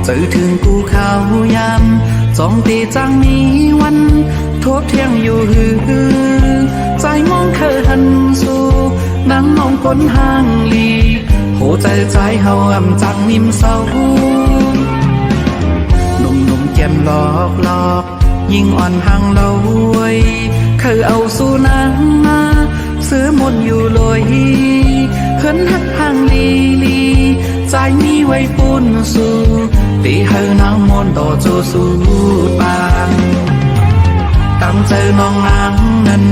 เจอถึงกูข้าวยามสองตีจังมีวันทบเที่ยงอยู่หือใจมองเคยหันสู่นั่งมองก้นห้างลีโหใจเฮาอำจังนิ่มเศร้าหนุ่มแก้มหลอกยิ่งอ่อนห่างเราไว้เคยเอาสู่นางมาซื้อหมดอยู่ลอยเฮินหักห่างลีใจมีไว้ปูนสู่ตีเฮานางมนต่อโจสู่ปานตั้งใจน้องนางนั้น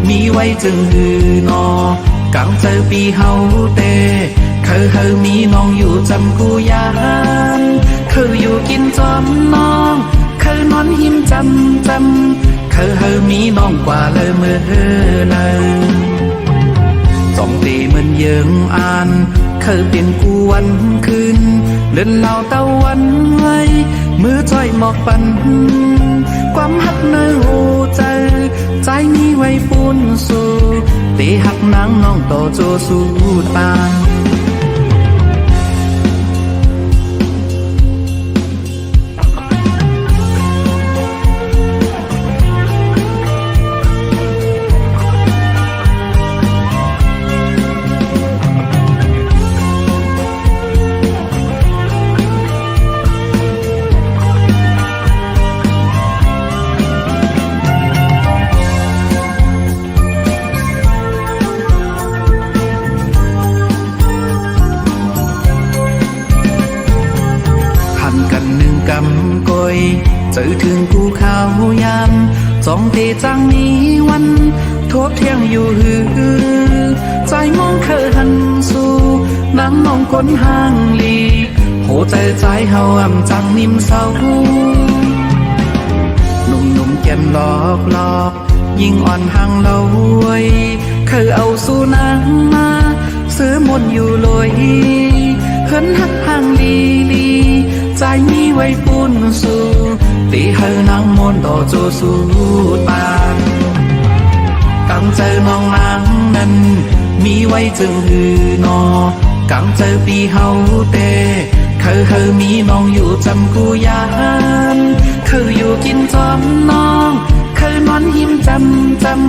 มีไว้จึงหือนอกลางใจปีเฮาเตเคยมีน้องอยู่จำกูยานเคยอยู่กินจอมน้องเคยนอนหิมจำเคยมีน้องกว่าเลยเมื่อนั้นสองตีมันเยิงอ่านเคยเป็นกูวันคืนเล่นเหล่าตะวันไว้มือจ้อยหมอกปันความหักในหูใจมีไว้ปูนสู่ตีหักนางน้องต่อโจสู่ปานเจอถึงกูข้าวยามสองตีจังมีวันทบเที่ยงอยู่หือใจมองเคยหันสู่นั่งมองก้นห้างลีโหใจเฮาอำจังนิ่มเศร้าหนุ่มแก้มหลอกยิ่งอ่อนห่างเราไว้เคยเอาสู่นางมาซื้อหมดอยู่ลอยเฮินหักห่างลีใจมีไว้ปูนสู่ตีเฮานางมนต่อโจสู่ปานตั้งใจน้องนางนั้นมีไว้จึงหือนอกลางใจปีเฮาเตเคยมีน้องอยู่จำกูยานเคยอยู่กินจอมน้องเคยนอนหิมจ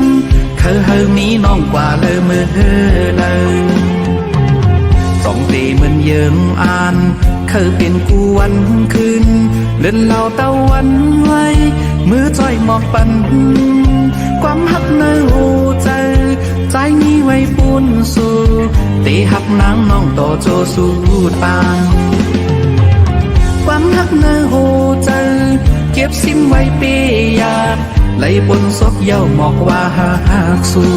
ำเคยมีน้องกว่าเลยเมื่อเลยสองตีมันเยิงอ่านเคยเป็นกูวันคืนเล่นเหล่าตะวันไว้มือจ้อยหมอกปันความหักในหูใจมีไว้ปูนสู่ตีหักนางน้องต่อโจสู่ปานความหักในหูใจเก็บซิมไว้ปียามไหลบนศพเย้าหมอกว่าหักสู่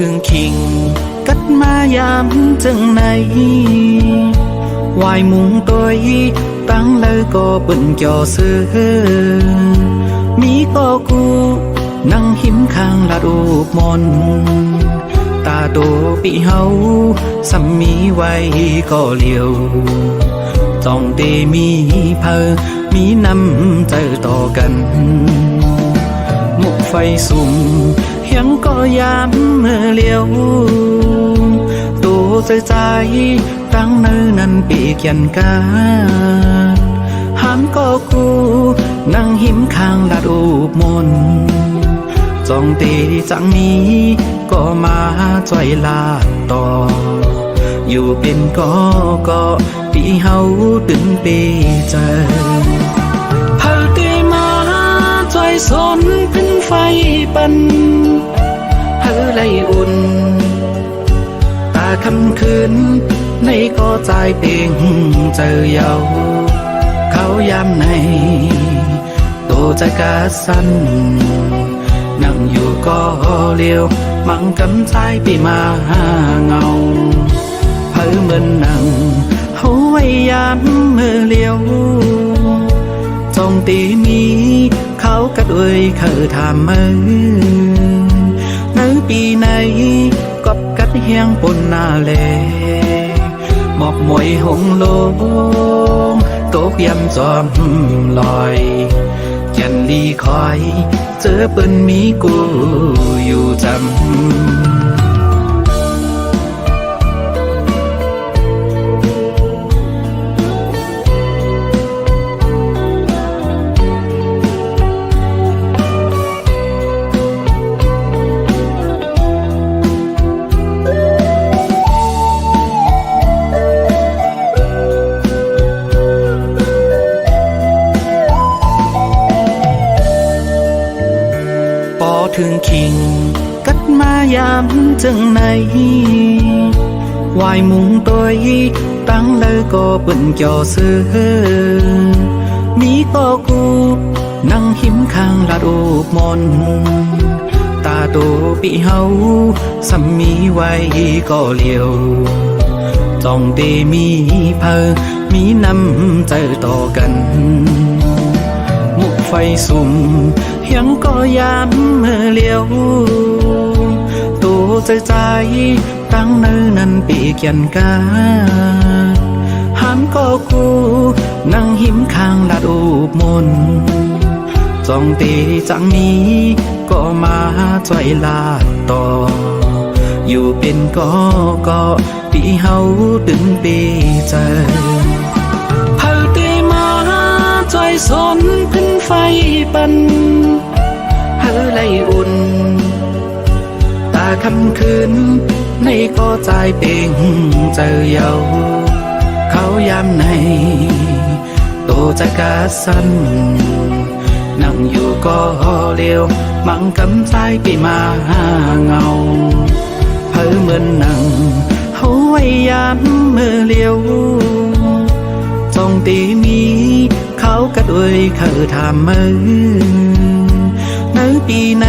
ถึงคิงกัดมายามจังไหนวายมุงตัวตั้งเลยก็เปิ่นจ่อเสือมีก็กูนั่งหิมข้างละรูปมนตาโตปีเฮาสัมมีไว้ก็เลียวจ้องเตมีเพอมีน้ำใจต่อกันมุกไฟสุ่มยังก็ยามเมื่อเลี้ยวตัวใจตั้งเนื้อนั้นปีกยันกาหันก็กูนั่งหิมข้างละรูปมนจ้องตีจังนี้ก็มาจ่อยลาดต่ออยู่เป็นก็ปีเฮาตึงปีเจอเฮาตีมาจ่อยสนเป็นไฟปัน อไลอุ่นตาคำคืนในก็ใจเป่งเจอเยาเขายามในโตจะกาสั้นนั่งอยู่ก็เลียวมังกำใจไปมาเงาเพ้อเหมือนนั่งเขาไว้ยามมือเลียวจงตีมีเขากระด้วยเขาทำมือในปีไหนกบกัดเฮียงปนนาเลหมอกมวยหงโลงตกยำจอมลอยยันลีคอยเจอเปิ้นมีกูอยู่จำถึงคิงกัดมายามจังไหนวายมุงตัวตั้งเลยก็เปิ่นจ่อเสือมีก็กูนั่งหิมข้างลาดโอบมนตาโตปีเฮาสัมมีไว้ก็เลียวจ้องเดมีเพอมีน้ำใจต่อกันมุกไฟสุ่มยังก็ยามเมื่อเลี้ยวตัวใจตั้งเนื้อนั้นปีกยันกาหันก็กูนั่งหิมข้างลาดโอบมนจ้องตีจังนี้ก็มาจ่อยลาดต่ออยู่เป็นก็ปีเฮาตึงปีเจอเผาตีมาจ่อยสนขึ้นไฟปันเฮอไลอุ่นตาคำคืนในก็ใจเป่งเจอเยาเขายามในโตจะกาสั้นนั่งอยู่ก็เลียวมังกำใจไปมาเงาเพ้อเหมือนนั่งเขาไว้ยามมือเลียวจงตีมีเขากระด้วยเขาทำมือในปีไหน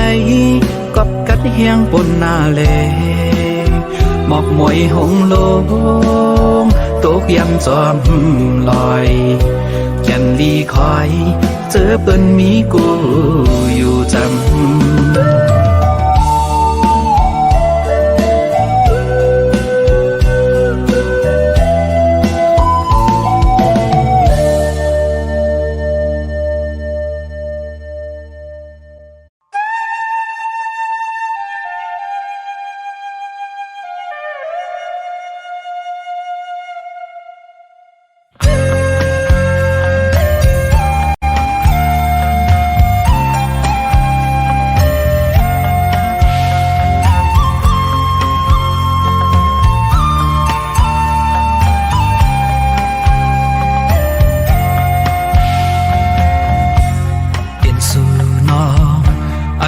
กบกัดเฮียงปนนาเลหมอกมวยหงโลงตกยำจอมลอยยันลีคอยเจอเปิ้นมีกูอยู่จำ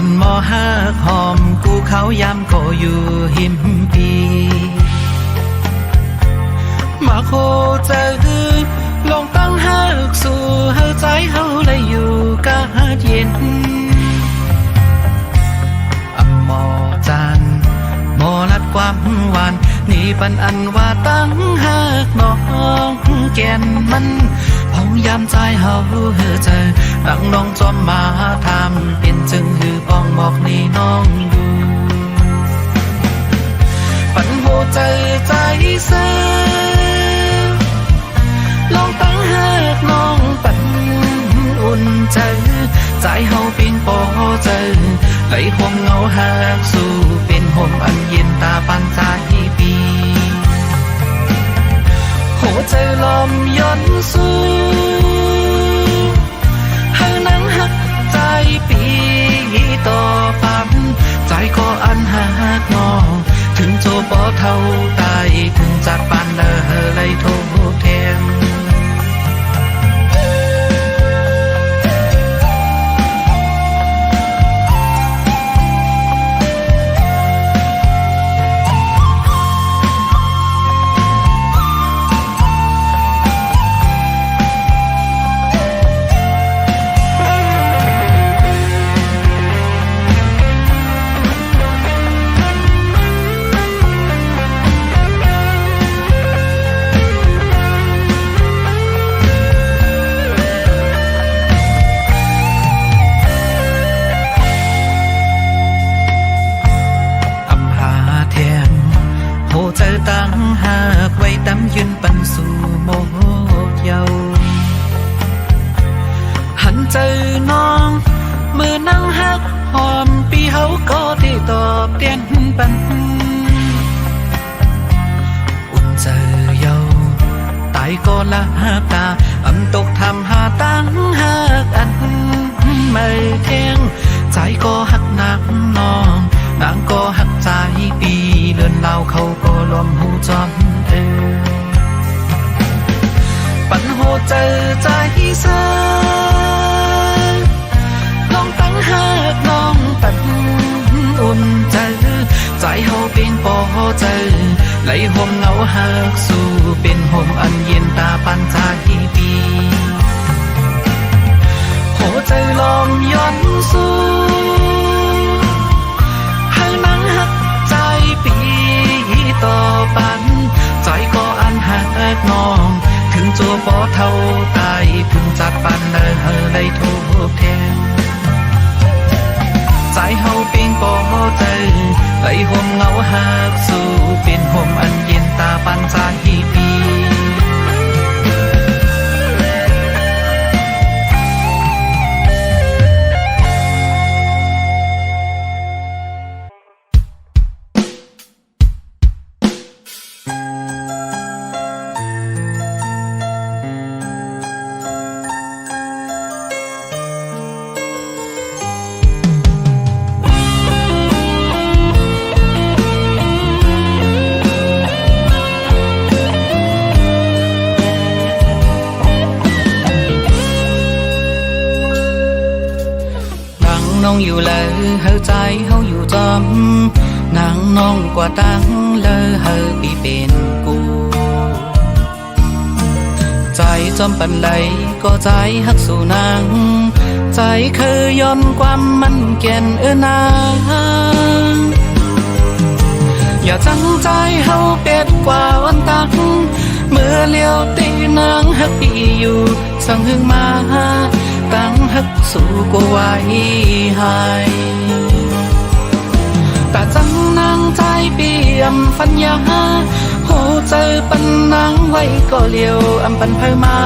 อันมอหักหอมกูเขายามก็อยู่หิมปีมาโคเจอลงตั้งหักสู่เฮาใจเฮาเลยอยู่กะเย็นอันมอจานมอลัดความหวานนี่ปันอันว่าตั้งหักน้องแก่นมันพงยามใจเฮาเฮอเจอตั้งน้องจอมมาทำเป็นจึงหือปองบอกนี่น้องอยู่ปันโหใจใจเสือลองตั้งหักน้องปันอุ่นใจใจเฮาเป็นปอเจอไหลห่วงเงาหักสู่เป็นห่มอันเย็นตาปันใจปีโหใจลมย้อนสู่ให้นังหักใจปีต่อปั๊มใจก็อันหักงอถึงโจปอเท่าตายถึงจากปานเลอเลยโทษแทน หอมปีเฮาก็ได้ตอบเตียนปันอุ่นเจอเยาตายก็ละตาอำตกทำหาตั้งหักอันไม่เที่ยงใจก็หักนักน้องนางก็หักใจปีเลื่อนเล่าเขาก็ลมหูจอมปันโหเจอใจเสาลองตั้งหักน้องปันอุ่นเจอใจเฮาเป็นปอเจอไหลห่มเงาหักสู่เป็นห่มอันเย็นตาปันใจปีโหเจอลองย้อนสู่ให้นังหักใจปีต่อปันใจก็อันหักน้องถึงจัวปอเท่าตายพึงจัดปันได้ทุกแทนใจเฮาเป็นปอเจอไหลห่มเงาหักสู่เป็นห่มอันเย็นตาปันใจปีน้องอยู่เลยเฮาใจเฮาอยู่จอมนางน้องกว่าตั้งเลยเฮาปีเป็นกูใจจอมปันไหลก็ใจฮักสู่นางใจเคยย้อนความมันแก่นนางอย่าจังใจเฮาเป็ดกว่าวันตักเมื่อเลี้ยวตีนางฮักปีอยู่สั่งหึงมาตั้งหักสู่ก็ไว้ให้แต่จังนางใจเปี่ยมฟันยาโหเจอปันนางไว้ก็เลี้ยวอำปันเพิ่มมา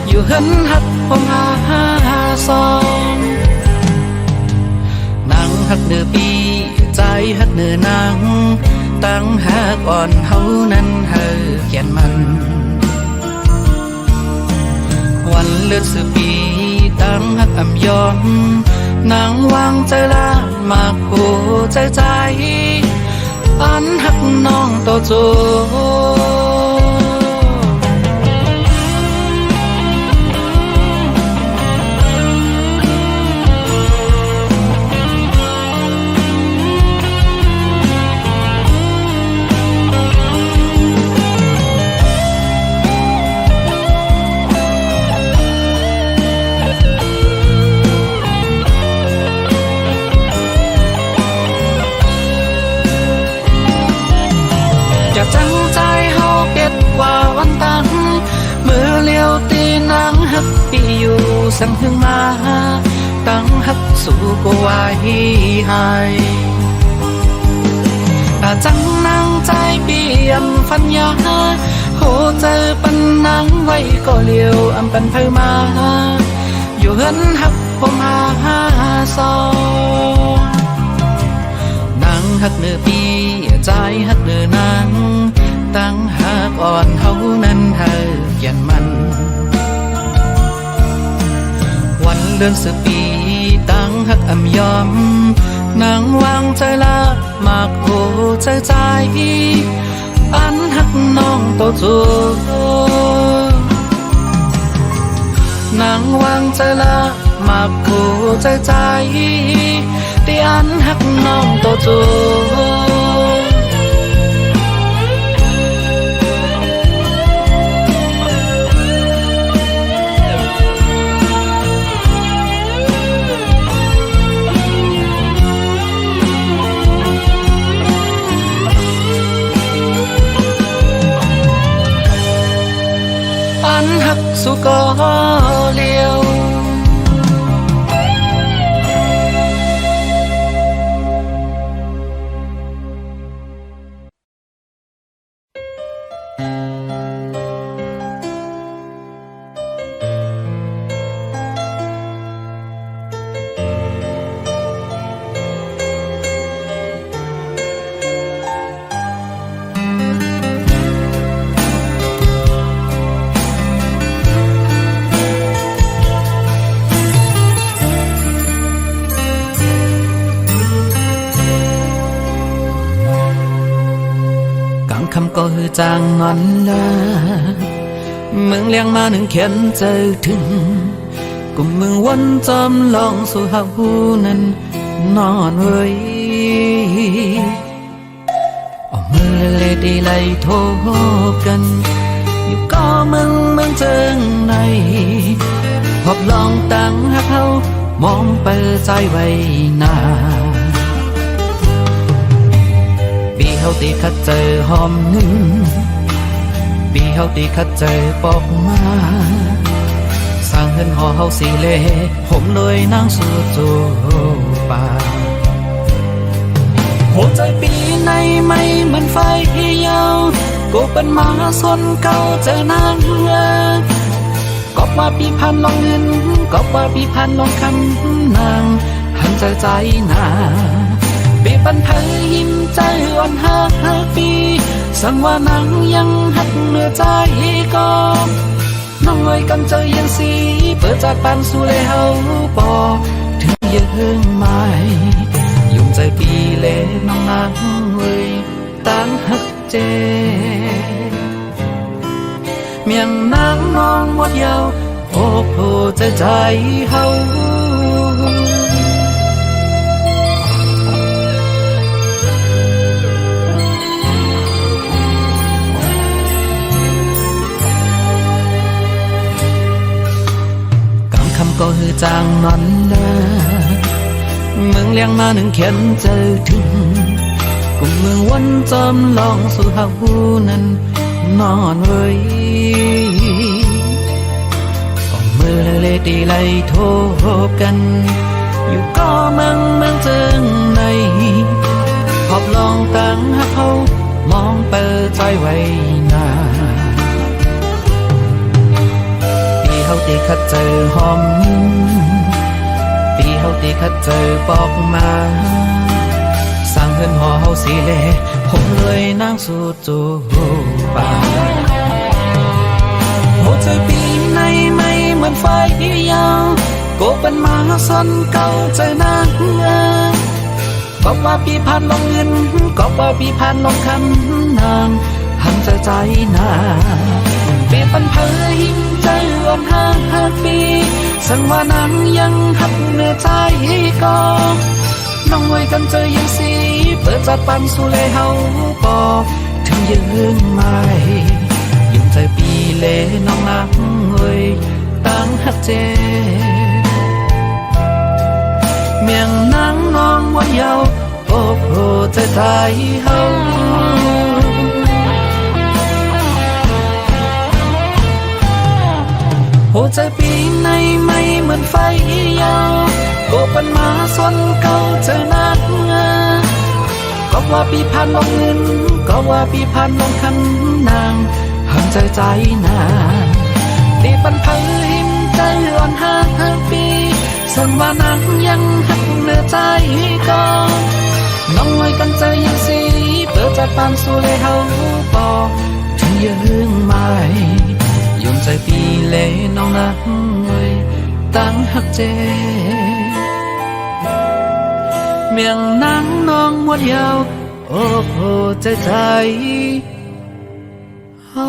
อยู่เฮินหักผมหาซองนางหักเนื้อปีใจหักเนื้อนางตั้งหักอ่อนเฮานั้นเฮาเขียนมันวันเลือดสืบปีตั้งหักอำยอมนางวางใจละมากโหใจอันหักน้องโตโจอย่าจังใจเฮาเป็ดกว่าวันตังเมื่อเลี้ยวตีนางหักปีอยู่สั่งหึงมาตั้งหักสู่ก็ไว้ให้แต่จังนางใจเปี่ยมฟันยาโหเจอปันนางไว้ก็เลี้ยวอำปันเพิ่มมาอยู่เฮินหักผมหาซองนางหักเนื้อปีใจหักเนื้อนางตั้งหักอ่อนเฮานั้นเฮาเขียนมันวันเดือนสืบปีตั้งหักอำยอมนางวางใจละมากโหใจอันหักน้องโตจูนางวางใจละมากโหใจที่อันหักน้องโตจูอันหักสุก็เลี้ยว ก็ฮือจางงอนละเมืองเลี้ยงมาหนึ่งเขียนเจอถึงกุมเมืองวนจอมลองสู่หาหูนั้นนอนเว้ยเอามือเลดีไล่โทกันอยู่ก็เมืองเจิงในพบลองตั้งหักเขามองเปิดใจไว้นาปีเฮาตีคัดเจอหอมหนึ่งปีเฮาตีคัดเจอปอกมาสร้างเฮือนหอเฮาสีเล่ผมเลยนั่งสู่จูป่าหัวใจปีในไม่เหมือนไฟยาวกูเป็นหมาสนเก่าเจอนางก็ว่าปีพันลองเงินก็ว่าปีพันลองคำนางหันใจนาปีปันเธอยิ้มใจอ่อนหักปีสั่งว่านางยังหักเนื้อใจก็น้องเอ้ยกันเจอยังสีเปิดจากปันสู่เลยเฮาปอถึงยังไม่ยุ่งใจปีเล่น้องนางเอ้ยตั้งหักเจเมียงนางน้องหมดยาวโอ้โหใจเฮากำคำก็ฮือจางนอนละเมืองเลี้ยงมาหนึ่งเขียนเจอถึงกุมเมืองวนจอมลองสู่หาหูนั้นนอนเว้ยก็มือเลดีไล่โทกันอยู่ก็เมืองเจิงในพบลองตั้งหักเขามองเปิดใจไว้นาปีเฮาตีคัดเจอหอมปีเฮาตีคัดเจอปอกมาสร้างเฮือนหอเฮาสีเล่ผมเลยนั่งสู่จูป่าหัวใจปีในไม่เหมือนไฟยาวก็เป็นหมาสนเก่าใจนางก็ว่าปีพันลงเงินก็ว่าปีพันลงคำนางหันใจนาปีปันเผยหิ้มใจอ่อนหักปีสั่งว่านางยังหักเนื้อใจก็น้องไว้กันเจอยังสีเปิดจากปันสู่เลยเฮาปอถึงยังไม่ยุ่งใจปีเล่น้องนางเอ้ยตั้งหักเจเมียงนางน้องวันยาวโอ้โหใจเฮาหัวใจปีในไม่เหมือนไฟยาวก็เป็นหมาสนเก่าเจอนางก็ว่าปีพันลงเงินก็ว่าปีพันลงคำนางหันใจนาปีปันเผยหิมใจอ่อนหักปีส่วนว่านางยังหักเนื้อใจก็น้องไว้กันเจอยังสีเปิดจากปันสู่เลยเฮาปอถึงยังไม่ยุ่งใจปีเล่น้องนางเอ้ยตั้งหักเจเมียงนางน้องหมดยาวโอ้โหใจเฮา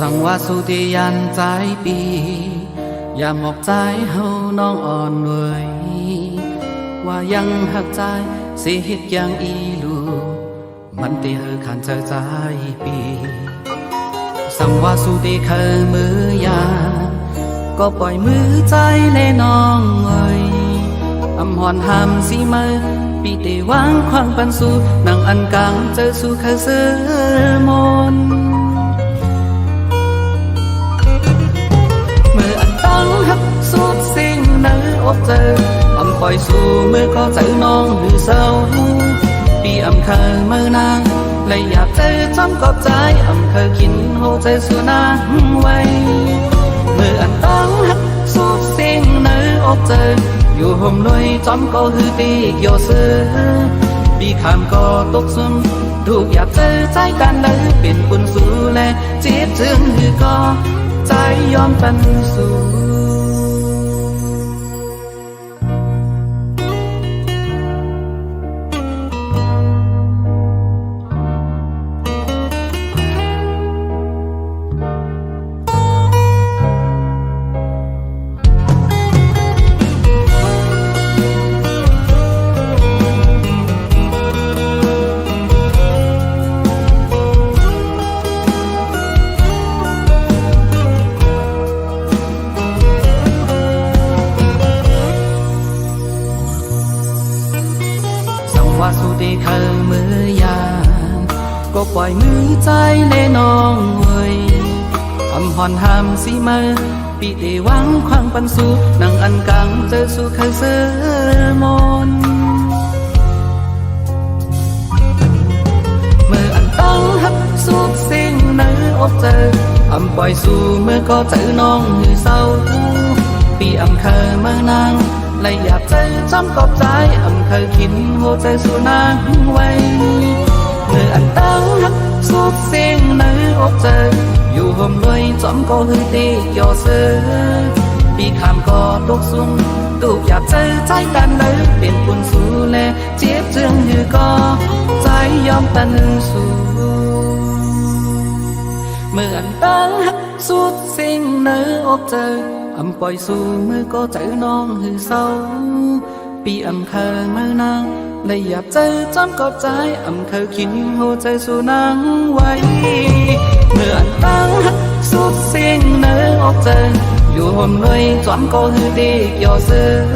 สั่งว่าสุติยันใจปีอย่าหมอกใจเฮาน้องอ่อนเว้ยว่ายังหักใจสิเฮ็ดอย่างอีลูมันตีเฮอขันใจปีสั่งว่าสุติเคยมือยาก็ปล่อยมือใจเลยน้องเอ้ยอำหอนหามสิมาปีเตวางควางปันสู่นางอันกังเจอสู่เคยเสือมนเมื่ออันตั้งหักสุดสิ่ง เนออกเจออำปล่อยสู่มือก็เจอน้องหรือเศร้าปีอำเคยมือนางเลยอยากเจอจำก็ใจอำเคยกินโหใจสู่นางไว้มืออันต้องหักสุดเสียงเนออกเจออยู่ห่มลอยจำก็ฮือปีกโยซื้อปีขามก็ตกซุ่มถูกอยากเจอใจกันเลยเป็นคนสู้และเจ็บจึงฮือก็ใจยอมตันสู้ว่าสุดที่เคยมือยานก็ปล่อยมือใจเล่น้องเว้ยคำหอนห้ามสีมือปีเดหวังควางปันสู่นั่งอันกังเจอสู่เคยเสือมนเมื่ออันตั้งหักสุดสิ่งเนื้ออกเจออำปล่อยสู่เมื่อก็เจอน้องหือเศร้าปีอำเคยเมื่อนางเลยอยากเจอจำกอบใจอำเคยคิดหัวใจสู่นางไว้เมื่ออันตั้งหักสุดเสียงเนื้ออกเจออยู่ห่มลอยจำก็ฮือตีโยเสือปีขามก็ตกซุ่มตูกอยากเจอใจกันเลยเป็นคนสู้และเจ็บจึงฮือก็ใจยอมตันสู้เมื่ออันตั้งหักสุดเสียงเนื้ออกเจออำปล่อยสู่มือก็เจอน้องหือเศร้าปีอำเคยมือนางเลยอยากเจอจำกอบใจอำเคยคิดหัวใจสู่นางไว้เมื่ออันตั้งหักสุดเสียงเนื้อออกเจออยู่ห่มลอยจำก็ฮือดีโยเสือ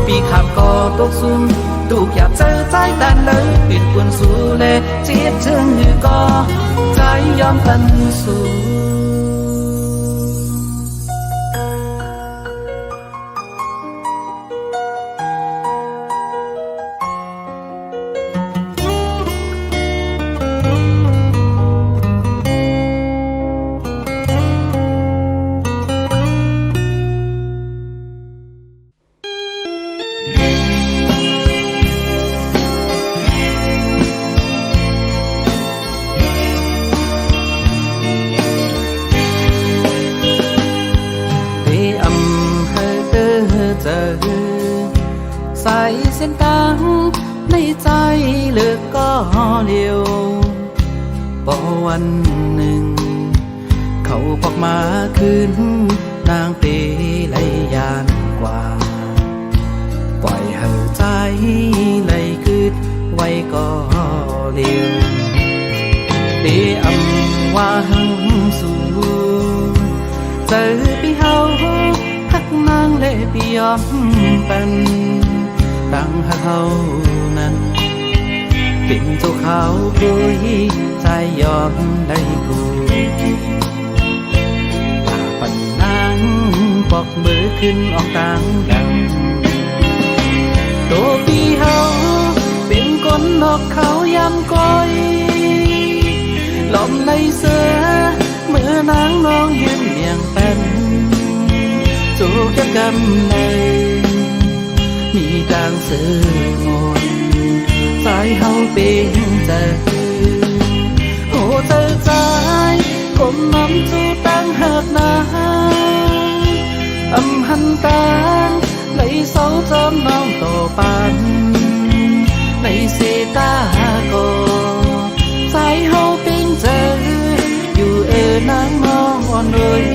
ปีขามก็ตกซุ่มตูกอยากเจอใจกันเลยเป็นคนสู้และเจ็บจึงหือก็ใจยอมตันสู้ใส่เส้นตังในใจเลือกก็เลี้ยวพอวันหนึ่งเขาพอกมาคืนนางเปไหลยานกว่าปล่อยให้ใจไหลคืดไว้ก็เลี้ยวเปอำว่าหังสู่เจอปีเฮาหักนางเล่ปียอมเป็นตั้งหักเขานั้นเป็นเจ้าเขาปุยใจยอมได้กูป่าปันนางปอกมือขึ้นออกต่างดังตัวพี่เฮาเป็นคนนอกเขายำก้อยลมในเสือเมื่อนางน้องยืนเมียงเป็นจูกจะกำเลยมีดังเสือมนสายเฮาเป็นเจอโอ้เจอใจผมน้ำจูตั้งหักนาอำหันตาไหลเสาจอมน้องต่อปันในเสตาโกสายเฮาเป็นเจออยู่นางน้องอ่อนเลย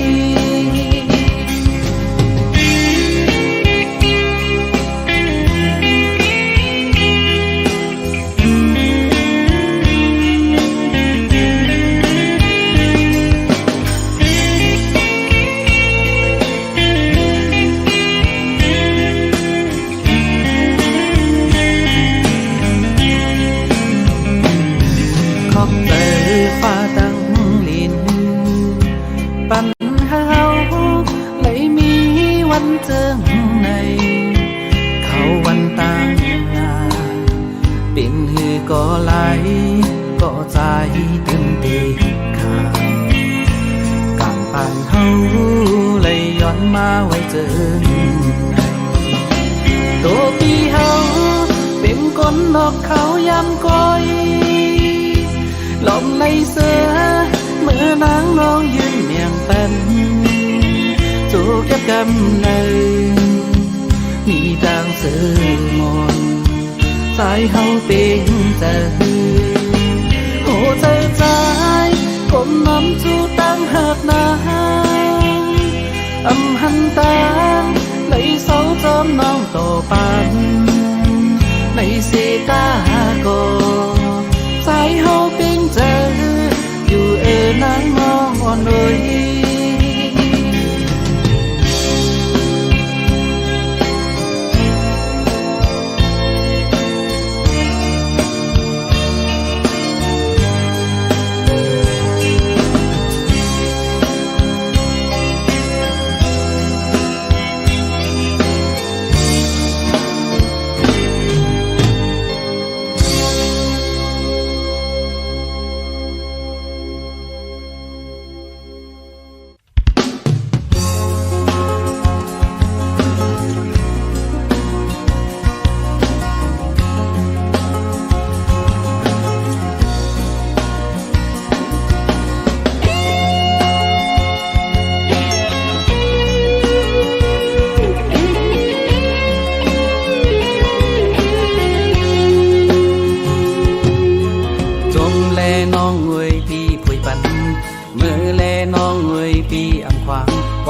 เป็นหือก็ไหลก็ใจตื่นเต้นขากางปานเฮาเลยย้อนมาไว้เจอตัวพี่เฮาเป็นคนนอกเขายำก้อยลมในเสือเมื่อนางน้องยืนเมียงเป็นจูเก็บกำเนิดมีดังเสือมนสายเฮาเป็นเจอโอ้ใจใจผมน้ำจูตั้งหักนางหันตาlấy sáu chấmน้องโตปันในเสกาโกสายเฮาเป็นเจออยู่นางน้องอ่อนเลย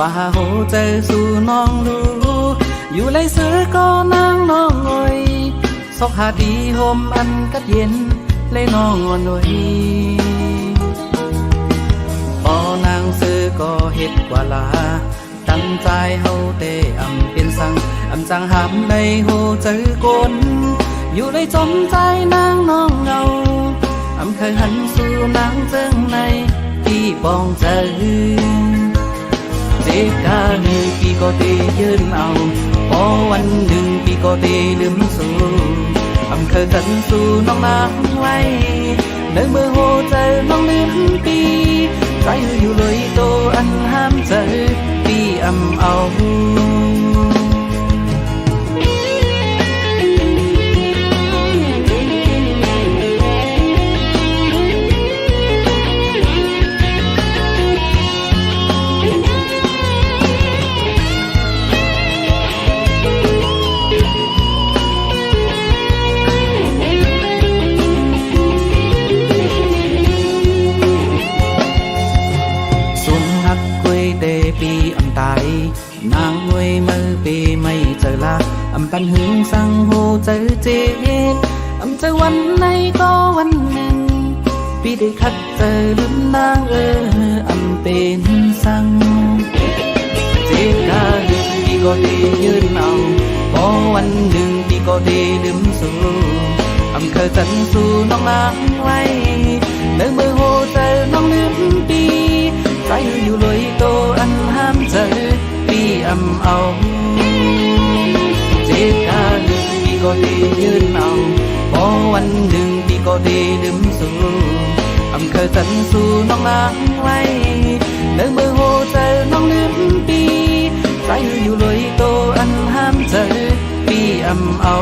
ว่าโหเจอสู่น้องดูอยู่ไรเสือก็นางน้องงอยซอกหาดีโฮมอันกัดเย็นเลยน้องอ่อนหน่อยพอนางเสือก็เฮ็ดกว่าลาตั้งใจเฮาเตเป็นสังจังหามในโหเจอกนอยู่ไรจมใจนางน้องเงาเคยหันสู่นางเจิงในที่ปองเจอเจ็บกาหนึ่งปีก็เตยืนเอาพอวันหนึ่งปีก็เตลืมสู่เคยกันสู่น้องนางไว้ในเมื่อโหเจอน้องลืมปีใจอยู่เลยโตอันห้ามเจอปีเอา นางงวยมือปีไม่เจอละปันหึงสั่งโหเจอเจ็บเจอวันไหนก็วันหนึ่งปีได้คัดเจอลืมนางเป็นสั่งเจ็บกาหนึ่งปีก็ได้ยืนเอาพอวันหนึ่งปีก็ได้ลืมสู่เคยจันสู่น้องนางไว้เดินมือโหเจอน้องลืมปีใจอยู่เลยโตอันห้ามเจอปีเอาเจ็บกาหนึ่งปีก็ได้ยืนเอาพอวันหนึ่งปีก็ได้ลืมสู่เคยจันสู่น้องนางไว้เดินมือโหเจอน้องลืมปีใจอยู่เลยโตอันห้ามเจอปีเอา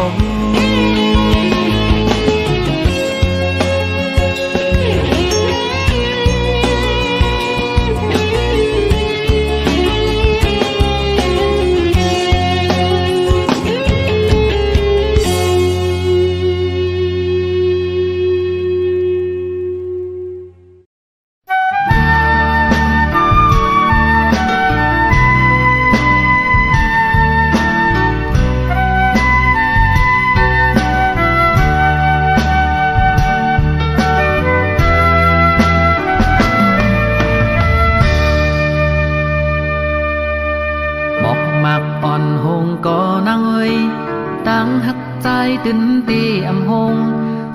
ตื่นตีหง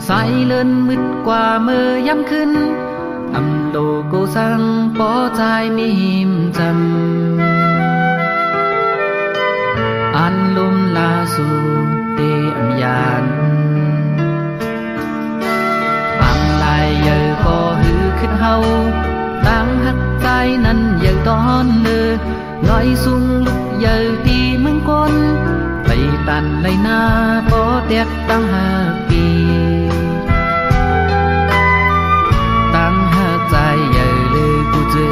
สายเลินมืดกว่าเมื่อยามขึ้นโลโกสังปอใจมีหิมจำอันลมลาสู่เตยาน nói sung lúc giờ thì mừng con tay tàn lấy na có đẹp tăng hà kỳ tăng hà dài giờ lời cô dư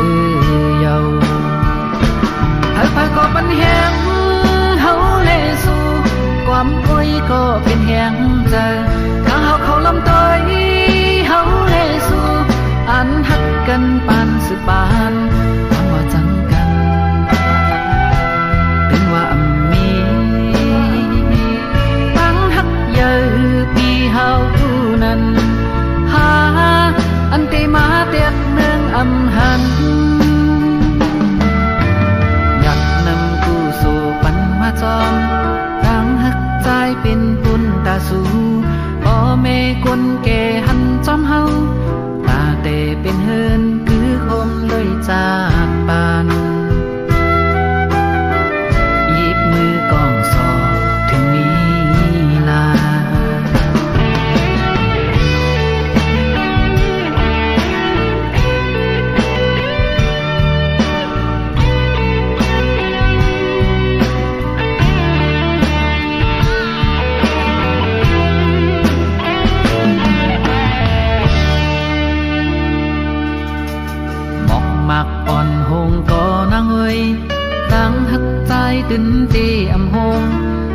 dầu hãy phải có bánh hẹn hấu lệ suความôi cóเป็นแหงใจข้าเขาลำต้อยเฮาเลสูอันหักกันปานสืบปานคำว่าจังกันเป็นว่าอำมีตั้งหักเยอะปีเฮาผู้นั้นหาอันเตมาเตียกเมืองอำหันอยากนำกูสู่ปันมาจอมเป็นบุญตาสูพ่อแม่คนแก่หันจอมเฮาตาเตเป็นเฮินคือคมเลยจากปานหยิบมือกองสอบถึงมีลาđang hắt trái tình tê âm hồn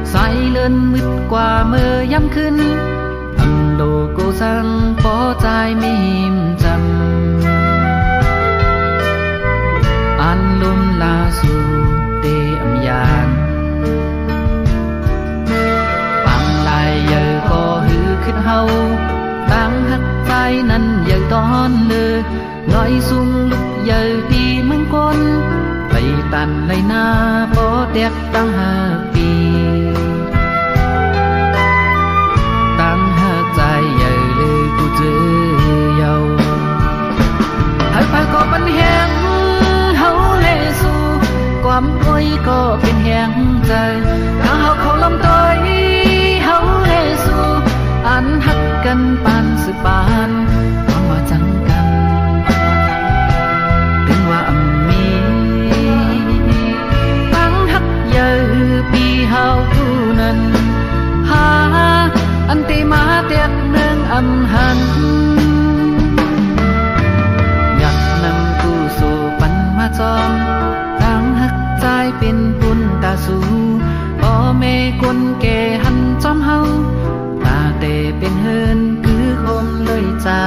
say lên mít qua mơย้ำขึ้นอำโลโกสังพอใจไม่หิมจำอันลุมลาสู่เตอำยานปังลายเยอะก็หือขึ้นเฮาตั้งหักใจนั้นเยอะตอนเลยน้อยสูงลุกเยอะตีเมืองคนtay tàn lấy na bó đẹp tăng hà kỳ tăng hà dài giờ lời cô dư dầu hãy phải có bánh hẹn hấu lệ suความôi cóเป็นแหงใจข้าเขาลำต้อยเฮาเลสูอันหักกันปานสืบปานความว่าจังกันเป็นว่าอำมีปีเฮาผู้นั้นหาอันตีมาเตียกเมืองอำหันอยากนำกูสู่ปันมาจอมตั้งหักใจเป็นบุญตาสูพ่อแม่คนแก่หันจอมเฮาตาเตเป็นเฮินคือคมเลยจา